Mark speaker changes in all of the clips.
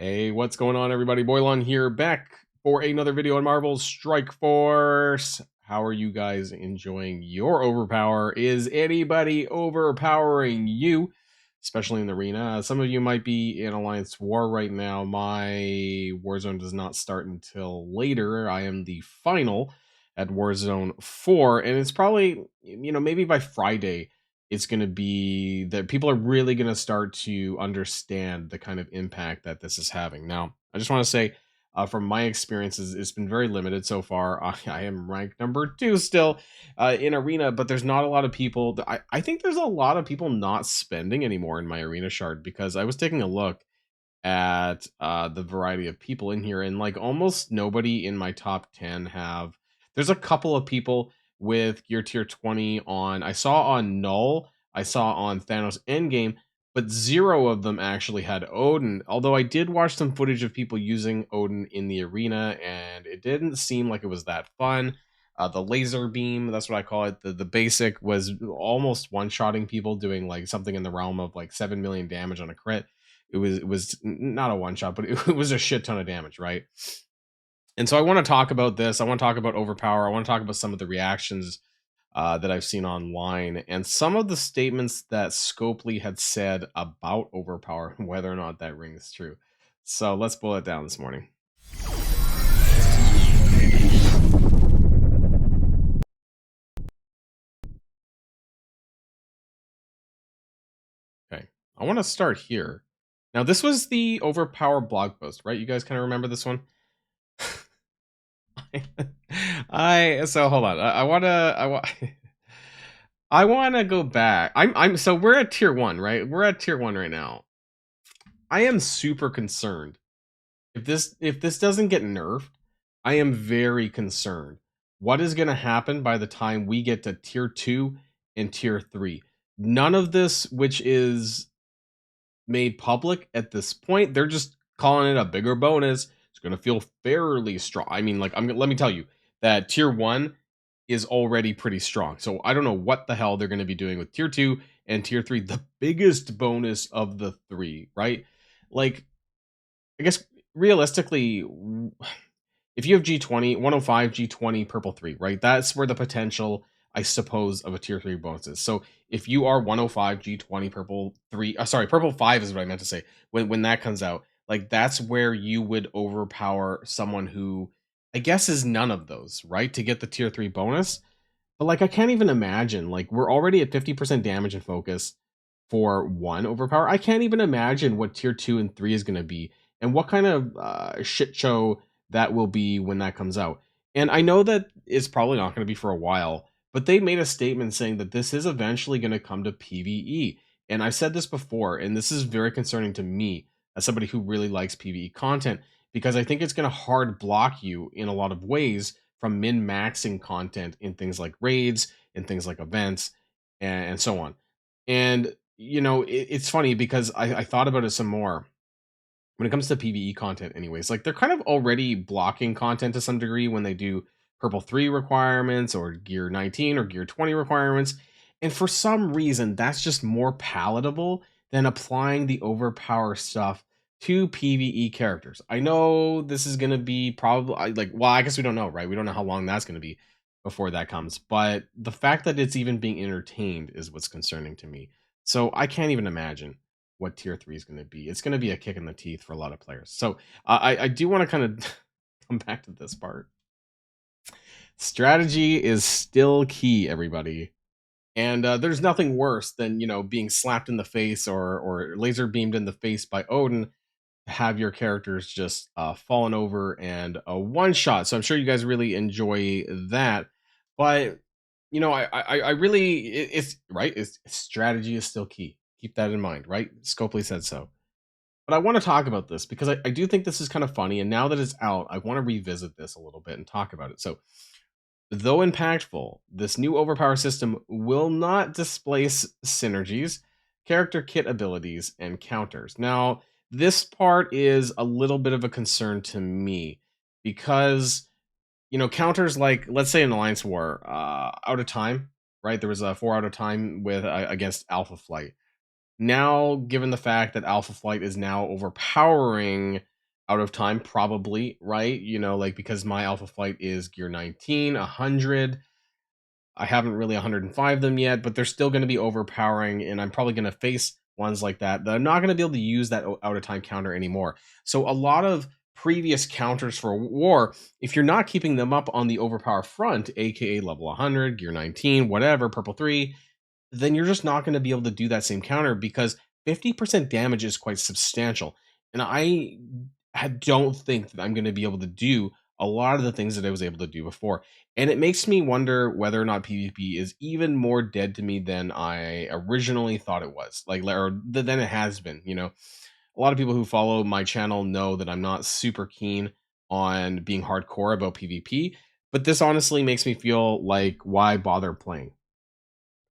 Speaker 1: Hey, what's going on, everybody? Boilon here, back for another video on Marvel's Strike Force. How are you guys enjoying your overpower? Is anybody overpowering you, especially in the arena? Some of you might be in Alliance War right now. My Warzone does not start until later. I am the final at Warzone 4, and it's probably, maybe by Friday it's going to be that people are really going to start to understand the kind of impact that this is having. Now, I just want to say, from my experiences, it's been very limited so far. I am ranked number 2 still in arena, but there's not a lot of people. I think there's a lot of people not spending anymore in my arena shard, because I was taking a look at the variety of people in here, and like almost nobody in my top 10 have. There's a couple of people with gear tier 20 on. I saw on Null, I saw on Thanos Endgame, but zero of them actually had Odin. Although I did watch some footage of people using Odin in the arena, and it didn't seem like it was that fun. The laser beam, that's what I call it. The basic was almost one-shotting people, doing like something in the realm of like 7 million damage on a crit. It was not a one shot, but it was a shit ton of damage, right? And so I want to talk about this. I want to talk about Overpower. I want to talk about some of the reactions that I've seen online, and some of the statements that Scopely had said about Overpower, whether or not that rings true. So let's boil it down this morning. Okay, I want to start here. Now, this was the Overpower blog post, right? You guys kind of remember this one? I so hold on. I wanna go back. I'm so we're at tier 1, right? We're at tier 1 right now. I am super concerned. If this doesn't get nerfed, I am very concerned. What is gonna happen by the time we get to tier 2 and tier 3? None of this which is made public at this point, they're just calling it a bigger bonus. It's gonna feel fairly strong. I mean, like, let me tell you that tier 1 is already pretty strong. So I don't know what the hell they're going to be doing with tier 2 and tier 3, the biggest bonus of the 3, right? Like, I guess realistically, if you have G20, 105, G20, purple 3, right? That's where the potential, I suppose, of a tier 3 bonus is. So if you are 105, G20, purple 3, sorry, purple 5 is what I meant to say. When that comes out, like, that's where you would overpower someone who, I guess, is none of those, right? To get the tier 3 bonus. But like, I can't even imagine. Like, we're already at 50% damage and focus for 1 overpower. I can't even imagine what tier 2 and 3 is going to be, and what kind of shit show that will be when that comes out. And I know that it's probably not going to be for a while, but they made a statement saying that this is eventually going to come to PvE. And I've said this before, and this is very concerning to me as somebody who really likes PvE content, because I think it's going to hard block you in a lot of ways from min-maxing content in things like raids and things like events and so on. And it's funny because I thought about it some more when it comes to PvE content. Anyways, like, they're kind of already blocking content to some degree when they do purple 3 requirements or gear 19 or gear 20 requirements. And for some reason, that's just more palatable than applying the overpower stuff to PvE characters. I know this is going to be probably like, well, I guess we don't know, right? We don't know how long that's going to be before that comes. But the fact that it's even being entertained is what's concerning to me. So I can't even imagine what tier 3 is going to be. It's going to be a kick in the teeth for a lot of players. So I do want to kind of come back to this part. Strategy is still key, everybody. And there's nothing worse than, being slapped in the face or laser beamed in the face by Odin, have your characters just fallen over and a one shot. So I'm sure you guys really enjoy that. But I really, it's right. It's strategy is still key. Keep that in mind, right? Scopely said so. But I want to talk about this because I do think this is kind of funny. And now that it's out, I want to revisit this a little bit and talk about it. So, though impactful, this new overpower system will not displace synergies, character kit abilities, and counters. Now, this part is a little bit of a concern to me because, counters like, let's say in Alliance War, out of time, right? There was a 4 out of time with against Alpha Flight. Now, given the fact that Alpha Flight is now overpowering out of time, probably, right? You know, like because my alpha flight is gear 19, 100. I haven't really 105 them yet, but they're still going to be overpowering, and I'm probably going to face ones like that I'm not going to be able to use that out of time counter anymore. So a lot of previous counters for war, if you're not keeping them up on the overpower front, aka level 100, gear 19, whatever, purple 3, then you're just not going to be able to do that same counter because 50% damage is quite substantial. And don't think that I'm going to be able to do a lot of the things that I was able to do before. And it makes me wonder whether or not PvP is even more dead to me than I originally thought it was, than it has been. You know, a lot of people who follow my channel know that I'm not super keen on being hardcore about PvP, but this honestly makes me feel like why bother playing?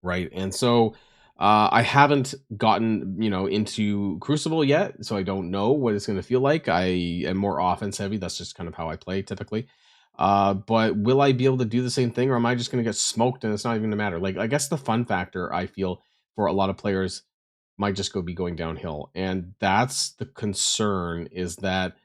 Speaker 1: Right? And so I haven't gotten, into Crucible yet, so I don't know what it's going to feel like. I am more offense heavy. That's just kind of how I play typically. But will I be able to do the same thing, or am I just going to get smoked and it's not even going to matter? Like, I guess the fun factor I feel for a lot of players might just be going downhill, and that's the concern. Is that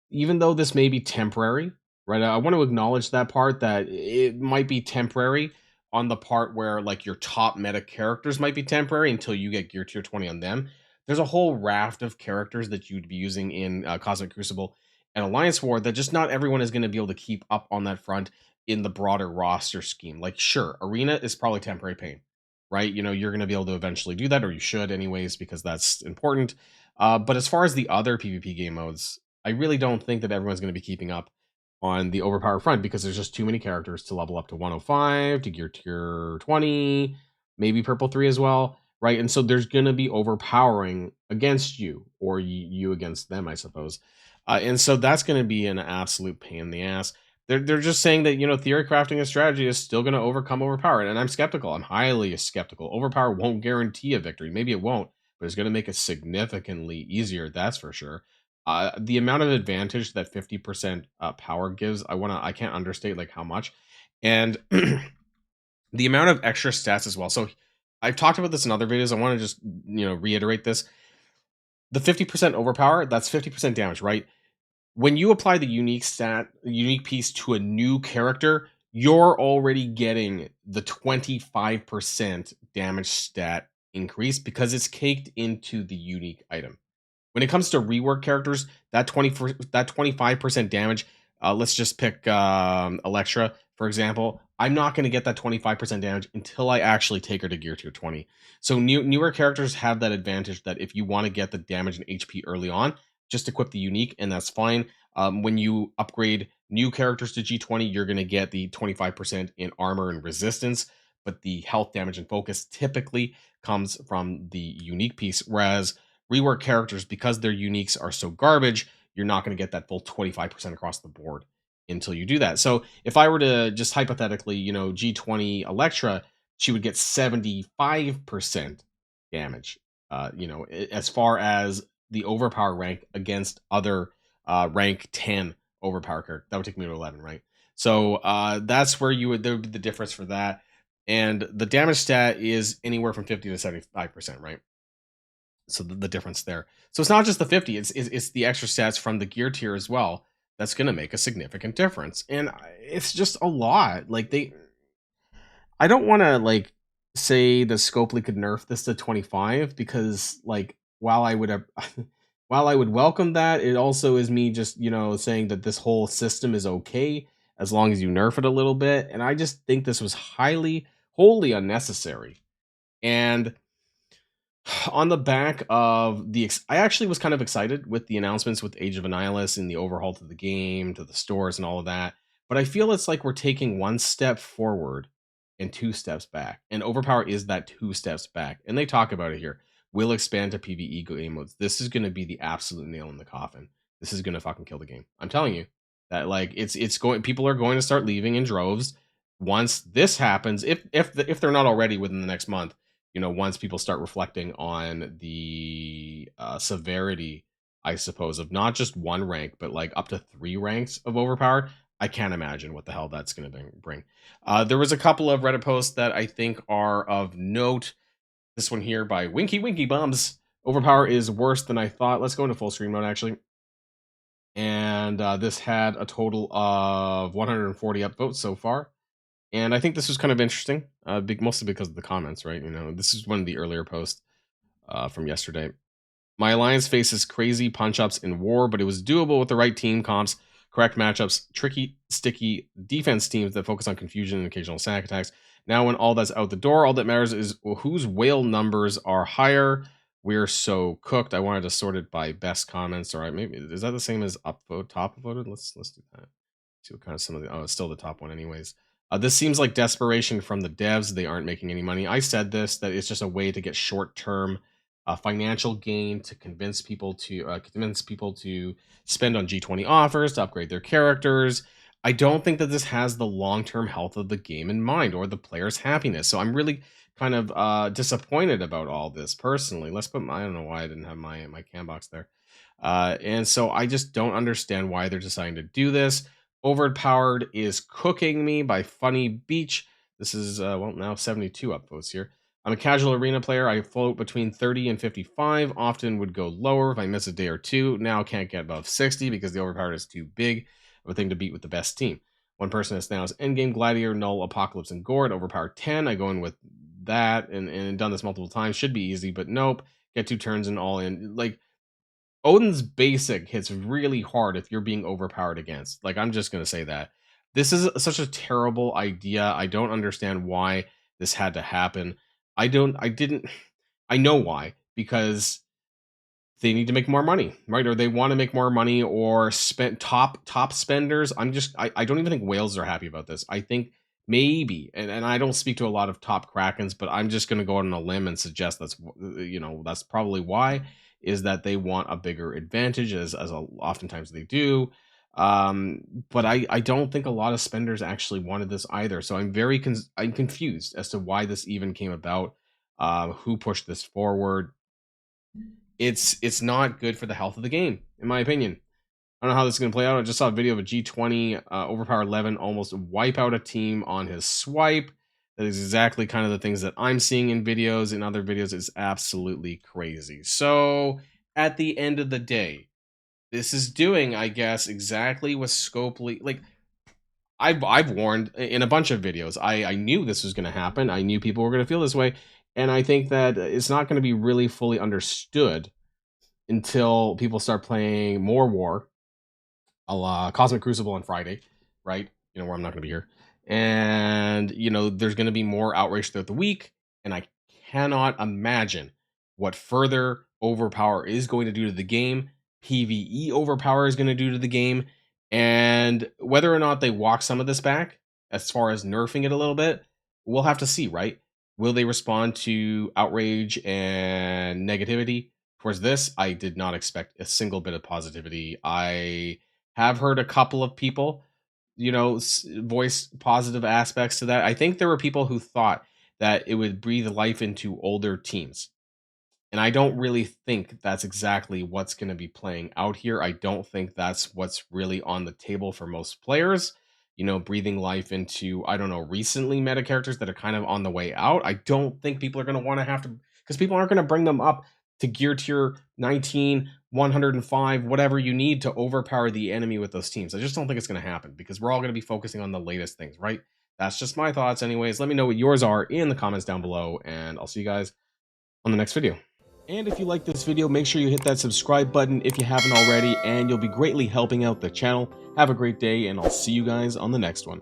Speaker 1: even though this may be temporary, right? I want to acknowledge that part that it might be temporary on the part where like your top meta characters might be temporary until you get gear tier 20 on them. There's a whole raft of characters that you'd be using in Cosmic Crucible and Alliance War that just not everyone is going to be able to keep up on that front in the broader roster scheme. Like, sure, Arena is probably temporary pain, right? You know, you're going to be able to eventually do that, or you should, anyways, because that's important. But as far as the other PvP game modes, I really don't think that everyone's going to be keeping up on the overpower front because there's just too many characters to level up to 105 to gear tier 20, maybe purple 3 as well, right? And so there's going to be overpowering against you, or you against them, I suppose. And so that's going to be an absolute pain in the ass. They're just saying that, theory crafting a strategy is still going to overcome overpower, and I'm skeptical. I'm highly skeptical. Overpower won't guarantee a victory. Maybe it won't, but it's going to make it significantly easier, that's for sure. The amount of advantage that 50% power gives, I can't understate like how much. And the amount of extra stats as well. So I've talked about this in other videos. I want to just, reiterate this. The 50% overpower, that's 50% damage, right? When you apply the unique piece to a new character, you're already getting the 25% damage stat increase because it's caked into the unique item. When it comes to rework characters, that 25% damage, let's just pick Electra, for example. I'm not going to get that 25% damage until I actually take her to gear tier 20. So newer characters have that advantage that if you want to get the damage and HP early on, just equip the unique, and that's fine. When you upgrade new characters to G20, you're going to get the 25% in armor and resistance, but the health, damage, and focus typically comes from the unique piece, whereas rework characters, because their uniques are so garbage, you're not going to get that full 25% across the board until you do that. So if I were to just hypothetically, G20 Electra, she would get 75% damage, as far as the overpower rank against other rank 10 overpower character. That would take me to 11, right? So that's where there would be the difference for that. And the damage stat is anywhere from 50 to 75%, right? So the difference there. So it's not just the 50; it's the extra stats from the gear tier as well. That's going to make a significant difference, and it's just a lot. I don't want to say that Scopely could nerf this to 25 because while I would have, while I would welcome that, it also is me just saying that this whole system is okay as long as you nerf it a little bit, and I just think this was wholly unnecessary. And on the back of I actually was kind of excited with the announcements with Age of Annihilus and the overhaul to the game, to the stores and all of that. But I feel it's like we're taking one step forward and two steps back. And Overpower is that two steps back. And they talk about it here. We'll expand to PvE game modes. This is going to be the absolute nail in the coffin. This is going to fucking kill the game. I'm telling you that it's going. People are going to start leaving in droves once this happens. If they're not already within the next month, once people start reflecting on the severity, I suppose, of not just one rank, but like up to 3 ranks of overpower, I can't imagine what the hell that's going to bring. There was a couple of Reddit posts that I think are of note. This one here by Winky Winky Bums. Overpower is worse than I thought. Let's go into full screen mode, actually. And this had a total of 140 upvotes so far. And I think this was kind of interesting, mostly because of the comments, right? You know, this is one of the earlier posts from yesterday. My alliance faces crazy punch-ups in war, but it was doable with the right team comps, correct matchups, tricky, sticky defense teams that focus on confusion and occasional sack attacks. Now, when all that's out the door, all that matters is whose whale numbers are higher. We're so cooked. I wanted to sort it by best comments. All right, maybe is that the same as upvote, top voted? Let's do that. See what kind of some of the it's still the top one anyways. This seems like desperation from the devs. They aren't making any money. I said this, that it's just a way to get short-term financial gain to convince people to spend on G20 offers to upgrade their characters. I don't think that this has the long-term health of the game in mind or the player's happiness. So I'm really kind of disappointed about all this personally. Let's put I don't know why I didn't have my cam box there. And so I just don't understand why they're deciding to do this. Overpowered is Cooking Me by Funny Beach. This is, well, now 72 upvotes here. I'm a casual arena player. I float between 30 and 55, often would go lower if I miss a day or two. Now can't get above 60 because the Overpowered is too big of a thing to beat with the best team. One person is now is Endgame, Gladiator, Null, Apocalypse, and Gore at Overpowered 10. I go in with that and done this multiple times. Should be easy, but nope. Get 2 turns and all in. Like, Odin's basic hits really hard if you're being overpowered against. Like, I'm just going to say that. This is such a terrible idea. I don't understand why this had to happen. I know why, because they need to make more money, right? Or they want to make more money or spend top spenders. I don't even think whales are happy about this. I think maybe, and I don't speak to a lot of top Krakens, but I'm just going to go out on a limb and suggest that's probably why, is that they want a bigger advantage oftentimes they do. But I don't think a lot of spenders actually wanted this either. So I'm confused as to why this even came about. Who pushed this forward? It's not good for the health of the game, in my opinion. I don't know how this is going to play out. I just saw a video of a G20 Overpower 11 almost wipe out a team on his swipe. That is exactly kind of the things that I'm seeing in videos. In other videos, it's absolutely crazy. So at the end of the day, this is doing, I guess, exactly what Scopely, like, I've warned in a bunch of videos. I knew this was going to happen. I knew people were going to feel this way. And I think that it's not going to be really fully understood until people start playing more war, a la Cosmic Crucible on Friday, right? You know, where I'm not going to be here. And, you know, there's going to be more outrage throughout the week. And I cannot imagine what further Overpower is going to do to the game. PvE Overpower is going to do to the game. And whether or not they walk some of this back, as far as nerfing it a little bit, we'll have to see, right? Will they respond to outrage and negativity towards this? I did not expect a single bit of positivity. I have heard a couple of people, you know, voice positive aspects to that. I think there were people who thought that it would breathe life into older teams. And I don't really think that's exactly what's going to be playing out here. I don't think that's what's really on the table for most players. You know, breathing life into, I don't know, recently meta characters that are kind of on the way out. I don't think people are going to want to have to, because people aren't going to bring them up to gear tier 19, 105, whatever you need to overpower the enemy with those teams. I just don't think it's going to happen because we're all going to be focusing on the latest things, right? That's just my thoughts. Anyways, let me know what yours are in the comments down below, and I'll see you guys on the next video. And if you like this video, make sure you hit that subscribe button if you haven't already, and you'll be greatly helping out the channel. Have a great day, and I'll see you guys on the next one.